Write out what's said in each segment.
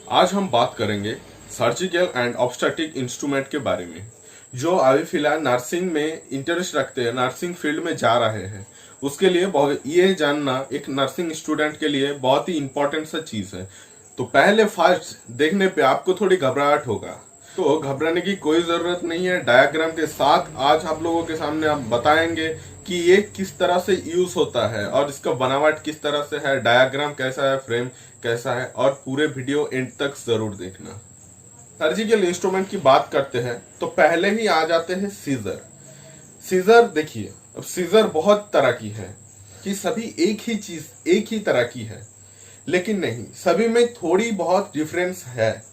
आज हम बात करेंगे सर्जिकल एंड ऑब्स्टेट्रिक इंस्ट्रूमेंट के बारे में। जो अभी फिलहाल नर्सिंग में इंटरेस्ट रखते हैं, नर्सिंग फील्ड में जा रहे हैं, उसके लिए ये जानना एक नर्सिंग स्टूडेंट के लिए बहुत ही इंपॉर्टेंट सा चीज है। तो पहले फर्स्ट देखने पे आपको थोड़ी घबराहट होगा, तो घबराने की कोई जरूरत नहीं है। डायग्राम के साथ आज आप लोगों के सामने आप बताएंगे कि ये किस तरह से यूज होता है और इसका बनावट किस तरह से है, डायग्राम कैसा है, फ्रेम कैसा है, और पूरे वीडियो एंड तक जरूर देखना। सर्जिकल इंस्ट्रूमेंट की बात करते हैं तो पहले ही आ जाते हैं सीजर। सीजर देखिए, अब सीजर बहुत तरह की है कि सभी एक ही चीज एक ही तरह की है, लेकिन नहीं, सभी में थोड़ी बहुत डिफरेंस है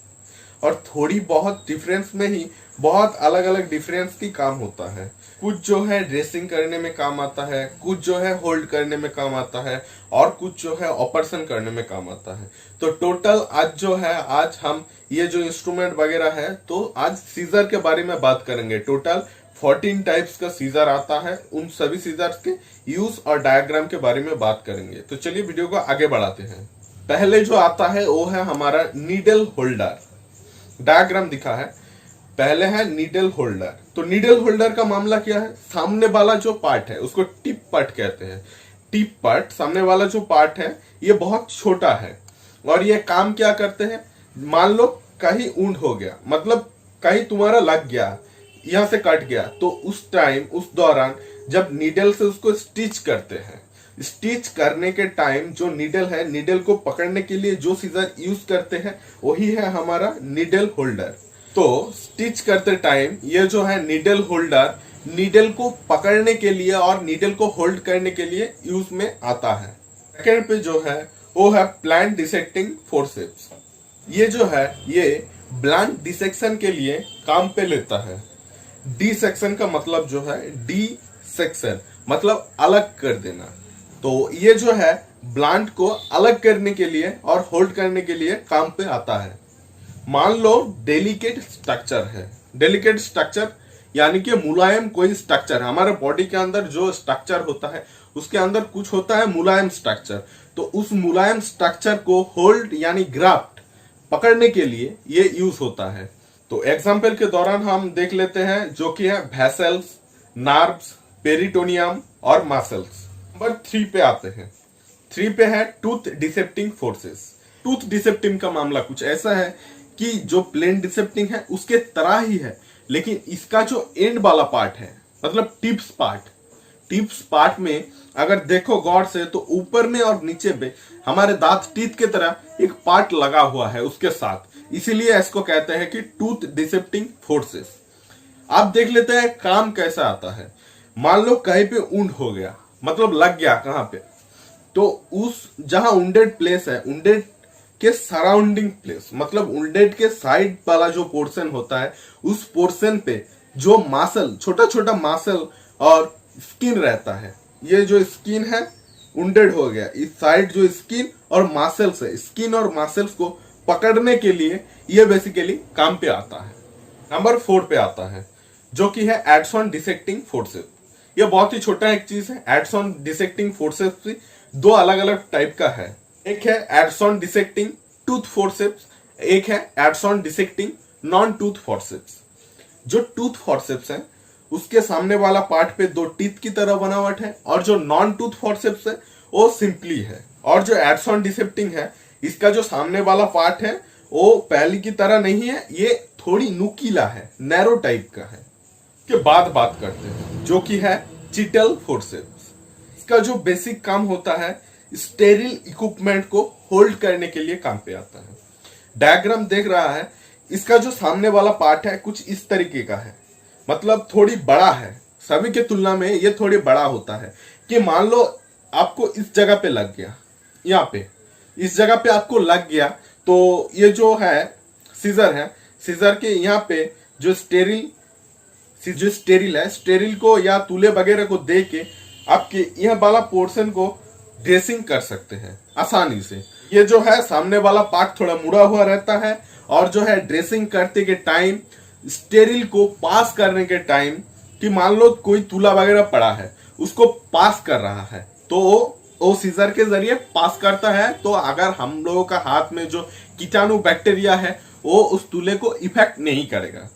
और थोड़ी बहुत डिफरेंस में ही बहुत अलग अलग डिफरेंस की काम होता है। कुछ जो है ड्रेसिंग करने में काम आता है, कुछ जो है होल्ड करने में काम आता है, और कुछ जो है ऑपरेशन करने में काम आता है। तो टोटल आज जो है, आज हम ये जो इंस्ट्रूमेंट वगैरह है, तो आज सीजर के बारे में बात करेंगे। टोटल 14 टाइप्स का सीजर आता है, उन सभी सीजर्स के यूज और डायग्राम के बारे में बात करेंगे। तो चलिए वीडियो को आगे बढ़ाते हैं। पहले जो आता है वो है हमारा नीडल होल्डर। डायग्राम दिखा है, पहले है नीडल होल्डर। तो नीडल होल्डर का मामला क्या है, सामने वाला जो पार्ट है उसको टिप पार्ट कहते हैं। टिप पार्ट, सामने वाला जो पार्ट है, ये बहुत छोटा है और ये काम क्या करते हैं, मान लो कहीं ऊंट हो गया, मतलब कहीं तुम्हारा लग गया, यहां से कट गया, तो उस टाइम, उस दौरान जब नीडल से उसको स्टिच करते हैं, स्टिच करने के टाइम जो नीडल है, नीडल को पकड़ने के लिए जो सीजर यूज करते हैं वही है हमारा नीडल होल्डर। तो स्टिच करते टाइम ये जो है नीडल होल्डर, नीडल को पकड़ने के लिए और नीडल को होल्ड करने के लिए यूज में आता है। सेकेंड पे जो है वो है प्लांट डिसेक्टिंग फोर्सेप्स। ये जो है ये ब्लंट डिसेक्शन के लिए काम पे लेता है। डिसेक्शन का मतलब जो है, डी सेक्शन मतलब अलग कर देना। तो ये जो है ब्लंट को अलग करने के लिए और होल्ड करने के लिए काम पे आता है। मान लो डेलिकेट स्ट्रक्चर है, डेलिकेट स्ट्रक्चर यानी कि मुलायम कोई स्ट्रक्चर है। हमारे बॉडी के अंदर जो स्ट्रक्चर होता है उसके अंदर कुछ होता है मुलायम स्ट्रक्चर, तो उस मुलायम स्ट्रक्चर को होल्ड यानी ग्राफ्ट पकड़ने के लिए ये यूज होता है। तो एग्जाम्पल के दौरान हम देख लेते हैं, जो कि है वेसल्स, नर्व्स, पेरिटोनियम और मसल्स। नंबर 3 पे आते हैं। 3 पे है टूथ डिसेप्टिंग फोर्सेस। टूथ डिसेप्टिंग का मामला कुछ ऐसा है कि जो प्लेन डिसेप्टिंग है उसके तरह ही है, लेकिन इसका जो एंड वाला पार्ट है, मतलब टिप्स पार्ट में अगर देखो गौर से, तो ऊपर में और नीचे पे हमारे दांत, टीथ के तरह एक पार्ट लगा हुआ है उसके साथ, इसीलिए इसको कहते हैं कि टूथ डिसेप्टिंग फोर्सेस। आप देख लेते हैं काम कैसा आता है। मान लो कहीं पे ऊंड हो गया, मतलब लग गया कहां पे, तो उस जहां उंडेड प्लेस है, उंडेड के सराउंडिंग प्लेस, मतलब उंडेड के साइड वाला जो पोर्शन होता है, उस पोर्शन पे जो मासल, छोटा छोटा मासल और स्किन रहता है, ये जो स्किन है उंडेड हो गया, इस साइड जो स्किन और मासल्स है, स्किन और मासल्स को पकड़ने के लिए ये बेसिकली काम पे आता है। नंबर 4 पे आता है, जो कि है एड्स-ऑन डिसेक्टिंग फोर्सेस। ये बहुत ही छोटा एक चीज है। एड्स-ऑन डिसेक्टिंग फोर्सेस भी दो अलग अलग टाइप का है। एक है एड्स-ऑन डिसेक्टिंग टूथ फोर्सेप्स, एक है ads-on dissecting non tooth forceps. जो टूथ फोर्सेप्स है उसके सामने वाला पार्ट पे 2 टीथ की तरह बनावट है, और जो नॉन टूथ फोर्सेप्स है वो सिंपली है। और जो एड्स-ऑन डिसेप्टिंग है, इसका जो सामने वाला पार्ट है वो पहली की तरह नहीं है, ये थोड़ी नुकीला है, नैरो टाइप का है। के बाद बात करते हैं जो कि है चिटल फोर्सेप्स। इसका जो बेसिक काम होता है, स्टेरिल इक्विपमेंट को होल्ड करने के लिए काम पे आता है। डायग्राम देख रहा है, इसका जो सामने वाला पार्ट है कुछ इस तरीके का है, मतलब थोड़ी बड़ा है, सभी के तुलना में ये थोड़ी बड़ा होता है। कि मान लो आपको इस जगह पे लग गया, यहाँ पे इस जगह पे आपको लग गया, तो ये जो है सीजर है, सीजर के यहाँ पे जो स्टेरिल है, स्टेरिल को या तूले वगैरह को दे के आपके यह वाला पोर्शन को ड्रेसिंग कर सकते हैं आसानी से। ये जो है सामने वाला पार्ट थोड़ा मुड़ा हुआ रहता है, और जो है ड्रेसिंग करते के टाइम, स्टेरिल को पास करने के टाइम, कि मान लो कोई तूला वगैरह पड़ा है उसको पास कर रहा है, तो वो सीजर के जरिए पास करता है। तो अगर हम लोगों का हाथ में जो कीटाणु बैक्टीरिया है वो उस तुले को इफेक्ट नहीं करेगा।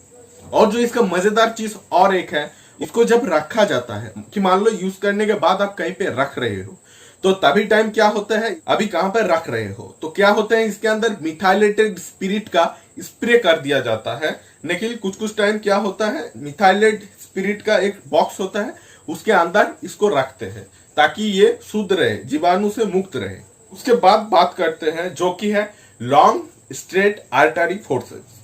और जो इसका मजेदार चीज और एक है, इसको जब रखा जाता है कि मान लो यूज करने के बाद आप कहीं पे रख रहे हो, तो तभी टाइम क्या होता है, अभी कहां पर रख रहे हो तो क्या होता है, इसके अंदर मिथाइलेटेड स्पिरिट का स्प्रे कर दिया जाता है। लेकिन कुछ कुछ टाइम क्या होता है, मिथाइलेट स्पिरिट का एक बॉक्स होता है, उसके अंदर इसको रखते हैं ताकि ये शुद्ध रहे, जीवाणु से मुक्त रहे। उसके बाद बात करते हैं जो कि है लॉन्ग स्ट्रेट आर्टरी फोर्सेप्स।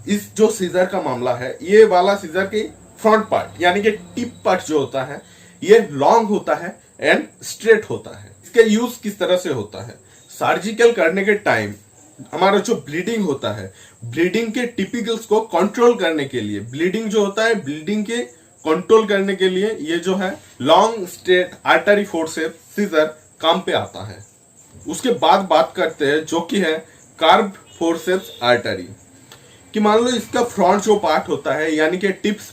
इस जो सीजर का मामला है, ये वाला सीजर के फ्रंट पार्ट यानी कि टिप पार्ट जो होता है ये लॉन्ग होता है एंड स्ट्रेट होता है। इसका यूज किस तरह से होता है, सर्जिकल करने के टाइम हमारा जो ब्लीडिंग होता है, ब्लीडिंग के टिपिकल्स को कंट्रोल करने के लिए, ब्लीडिंग जो होता है ब्लीडिंग के कंट्रोल करने के लिए ये जो है long straight artery forceps scissor काम पे आता है। उसके बाद बात करते हैं जो कि है कार्ब फोर्सेप्स आर्टरी, कि मान लो इसका फ्रंट जो पार्ट होता है यानी कि टिप्स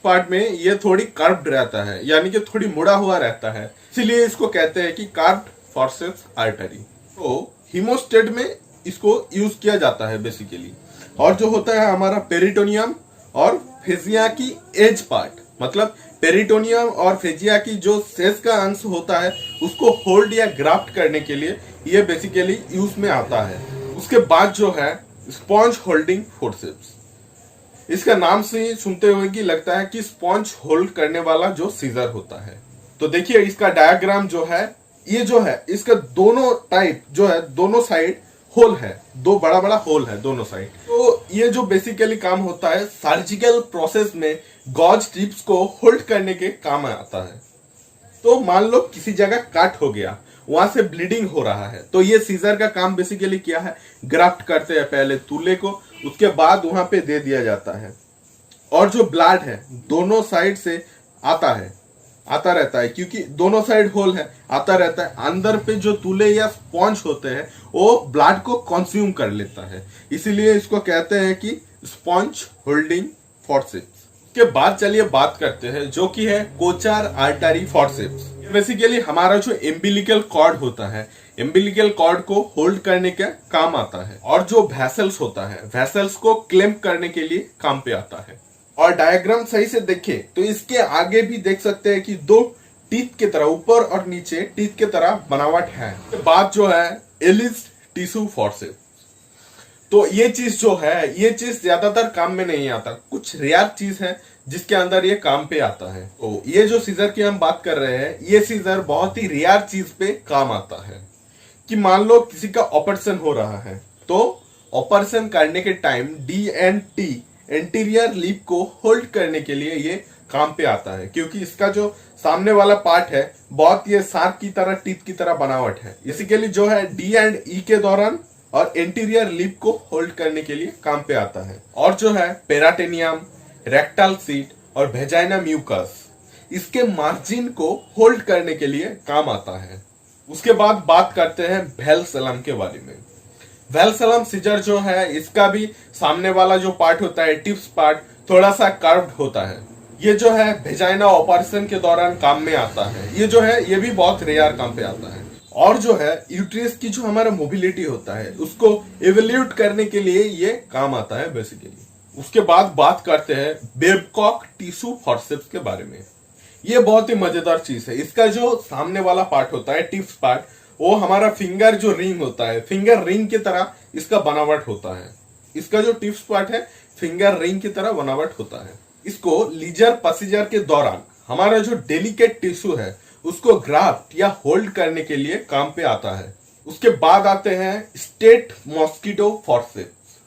पार्ट में ये थोड़ी कर्व्ड रहता है यानी कि थोड़ी मुड़ा हुआ रहता है, इसीलिए इसको कहते हैं कि कार्ब फोर्सेप्स आर्टरी। तो हीमोस्टेट में इसको यूज किया जाता है बेसिकली। और जो होता है हमारा पेरिटोनियम और फेजिया की एज पार्ट, मतलब पेरिटोनियम और फेजिया की जो शेष का अंश होता है उसको होल्ड या ग्राफ्ट करने के लिए ये बेसिकली यूज में आता है। उसके बाद जो है स्पॉन्ज होल्डिंग फोर्सेप्स, इसका नाम से ही सुनते हुए कि लगता है कि स्पॉन्ज होल्ड करने वाला जो सीजर होता है। तो देखिए इसका डायग्राम जो है, ये जो है इसका दोनों टाइप जो है दोनों साइड होल है, दो बड़ा बड़ा होल है दोनों साइड। तो ये जो बेसिकली काम होता है सर्जिकल प्रोसेस में गॉज टिप्स को होल्ड करने के काम आता है। तो मान लो किसी जगह कट हो गया, वहां से ब्लीडिंग हो रहा है, तो ये सीजर का काम बेसिकली क्या है, ग्राफ्ट करते हैं पहले तुले को, उसके बाद वहां पे दे दिया जाता है। और जो ब्लड है दोनों साइड से आता रहता है क्योंकि दोनों साइड होल है, आता रहता है। अंदर पे जो तुले या स्पॉन्ज होते हैं वो ब्लड को कंज्यूम कर लेता है, इसीलिए इसको कहते हैं कि स्पॉन्ज होल्डिंग फोर्सेप्स। के बाद चलिए बात करते हैं जो कि है कोचार आर्टरी फोर्सेप्स। बेसिकली हमारा जो एम्बिलिकल कॉर्ड होता है, एम्बिलिकल कॉर्ड को होल्ड करने का काम आता है। और जो वेसल्स होता है, वेसल्स को क्लैंप करने के लिए काम पे आता है। और डायग्राम सही से देखें तो इसके आगे भी देख सकते हैं कि दो टीथ की तरह, ऊपर और नीचे टीथ की तरह बनावट है। तो बात जो है एलिस टिश्यू फोर्सेप्स, तो ये चीज जो है ये चीज ज्यादातर काम में नहीं आता, कुछ रेयर चीज है जिसके अंदर ये काम पे आता है। तो ये जो सीजर की हम बात कर रहे हैं, ये सीजर बहुत ही रेयर चीज पे काम आता है। कि मान लो किसी का ऑपरेशन हो रहा है, तो ऑपरेशन करने के टाइम DNT एंटीरियर लिप को होल्ड करने के लिए ये काम पे आता है, क्योंकि इसका जो सामने वाला पार्ट है बहुत ये शार्प की तरह, टीथ की तरह बनावट है। इसी के लिए जो है D and E के दौरान और एंटीरियर लिप को होल्ड करने के लिए काम पे आता है। और जो है पेराटेनियम, रेक्टल सीट और वेजाइना म्यूकस, इसके मार्जिन को होल्ड करने के लिए काम आता है। उसके बाद बात करते हैं वेलसलम के बारे में। वेलसलम सीजर जो है इसका भी सामने वाला जो पार्ट होता है, टिप्स पार्ट, थोड़ा सा कर्व्ड होता है। ये जो है वेजाइना ऑपरेशन के दौरान काम में आता है। ये जो है ये भी बहुत रेयर काम पे आता है। और जो है यूट्रस की जो हमारा मोबिलिटी होता है उसको एवेल्यूट करने के लिए ये काम आता है बेसिकली। उसके बाद बात करते हैं बेबकॉक टिश्यू फोर्सेप्स के बारे में। ये बहुत ही मजेदार चीज है। इसका जो सामने वाला पार्ट होता है, टिप्स पार्ट, वो हमारा फिंगर जो रिंग होता है, फिंगर रिंग की तरह इसका बनावट होता है। इसका जो टिप्स पार्ट है फिंगर रिंग की तरह बनावट होता है। इसको लीजर प्रोसीजर के दौरान हमारा जो डेलिकेट टिश्यू है उसको ग्राफ्ट या होल्ड करने के लिए काम पे आता है। उसके बाद आते हैं स्टेट मॉस्किटो फोर्सेप्स।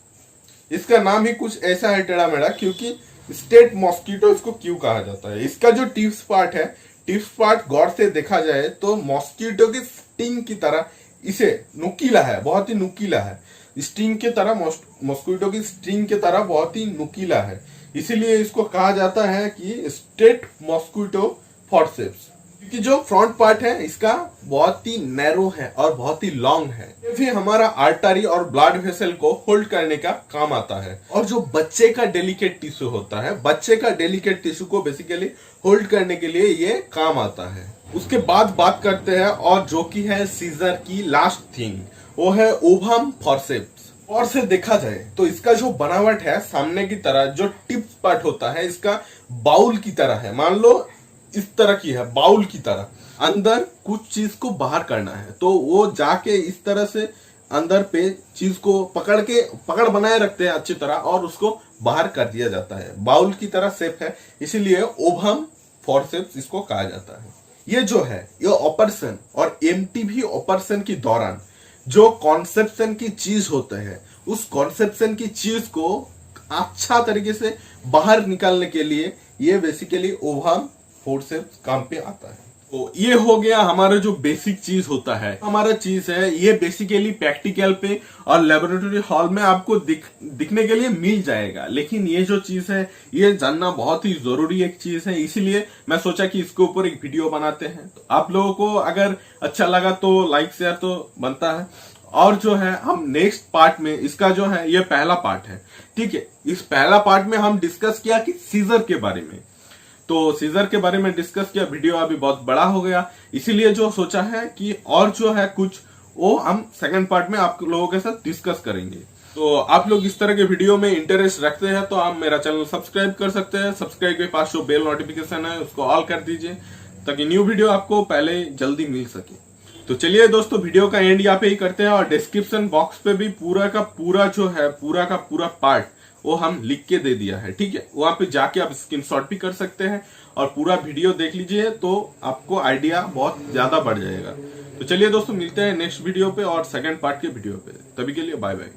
इसका नाम ही कुछ ऐसा है टेढ़ा मेढ़ा, क्योंकि स्टेट मॉस्किटो इसको क्यों कहा जाता है। इसका जो टिप्स पार्ट है, टिप्स पार्ट गौर से देखा जाए तो मॉस्किटो की स्टिंग की तरह इसे नुकीला है, बहुत ही नुकीला है। स्टिंग की तरह, मॉस्किटो की स्टिंग की तरह बहुत ही नुकीला है, इसीलिए इसको कहा जाता है कि स्टेट मॉस्किटो फोर्सेप्स। क्योंकि जो फ्रंट पार्ट है इसका बहुत ही नैरो है और बहुत ही लॉन्ग है। ये भी हमारा आर्टरी और ब्लड वेसल को होल्ड करने का काम आता है। और जो बच्चे का डेलिकेट टिश्यू होता है, बच्चे का डेलिकेट टिश्यू को बेसिकली होल्ड करने के लिए ये काम आता है। उसके बाद बात करते हैं और जो कि है सीजर की लास्ट थिंग, वो है ओवम फॉर्सेप्स। और से देखा जाए तो इसका जो बनावट है सामने की तरह, जो टिप पार्ट होता है इसका बाउल की तरह है। मान लो इस तरह की है, बाउल की तरह। अंदर कुछ चीज को बाहर करना है तो वो जाके इस तरह से अंदर पे चीज को पकड़ बनाए रखते हैं अच्छी तरह और उसको बाहर कर दिया जाता है। बाउल की तरह शेप है, इसीलिए ओवम फॉर्सेप्स इसको कहा जाता है। ये जो है ये ऑपरेशन और एमटीवी ऑपरेशन के दौरान जो कॉन्सेप्शन की चीज होते हैं, उस कॉन्सेप्शन की चीज को अच्छा तरीके से बाहर निकालने के लिए ये बेसिकली ओवम फोर्सेप्स काम पे आता है। तो ये हो गया हमारा जो बेसिक चीज होता है। हमारा चीज है ये बेसिकली प्रैक्टिकल पे और लेबोरेटरी हॉल में आपको दिखने के लिए मिल जाएगा, लेकिन ये जो चीज है ये जानना बहुत ही जरूरी एक चीज है, इसीलिए मैं सोचा कि इसके ऊपर एक वीडियो बनाते हैं। तो आप लोगों को अगर अच्छा लगा तो लाइक शेयर तो बनता है। और जो है हम नेक्स्ट पार्ट में, इसका जो है ये पहला पार्ट है, ठीक है। इस पहला पार्ट में हम डिस्कस किया कि सीजर के बारे में, तो सीजर के बारे में डिस्कस किया। वीडियो अभी बहुत बड़ा हो गया, इसीलिए जो सोचा है कि और जो है कुछ वो हम सेकंड पार्ट में आप लोगों के साथ डिस्कस करेंगे। तो आप लोग इस तरह के वीडियो में इंटरेस्ट रखते हैं तो आप मेरा चैनल सब्सक्राइब कर सकते हैं। सब्सक्राइब के पास जो बेल नोटिफिकेशन है उसको ऑल कर दीजिए ताकि न्यू वीडियो आपको पहले जल्दी मिल सके। तो चलिए दोस्तों, वीडियो का एंड यहाँ पे ही करते हैं और डिस्क्रिप्शन बॉक्स पे भी पूरा का पूरा जो है पूरा का पूरा पार्ट वो हम लिख के दे दिया है, ठीक है। वहां पे जाके आप स्क्रीनशॉट भी कर सकते हैं और पूरा वीडियो देख लीजिए तो आपको आइडिया बहुत ज्यादा बढ़ जाएगा। तो चलिए दोस्तों, मिलते हैं नेक्स्ट वीडियो पे और सेकंड पार्ट के वीडियो पे। तभी के लिए बाय बाय।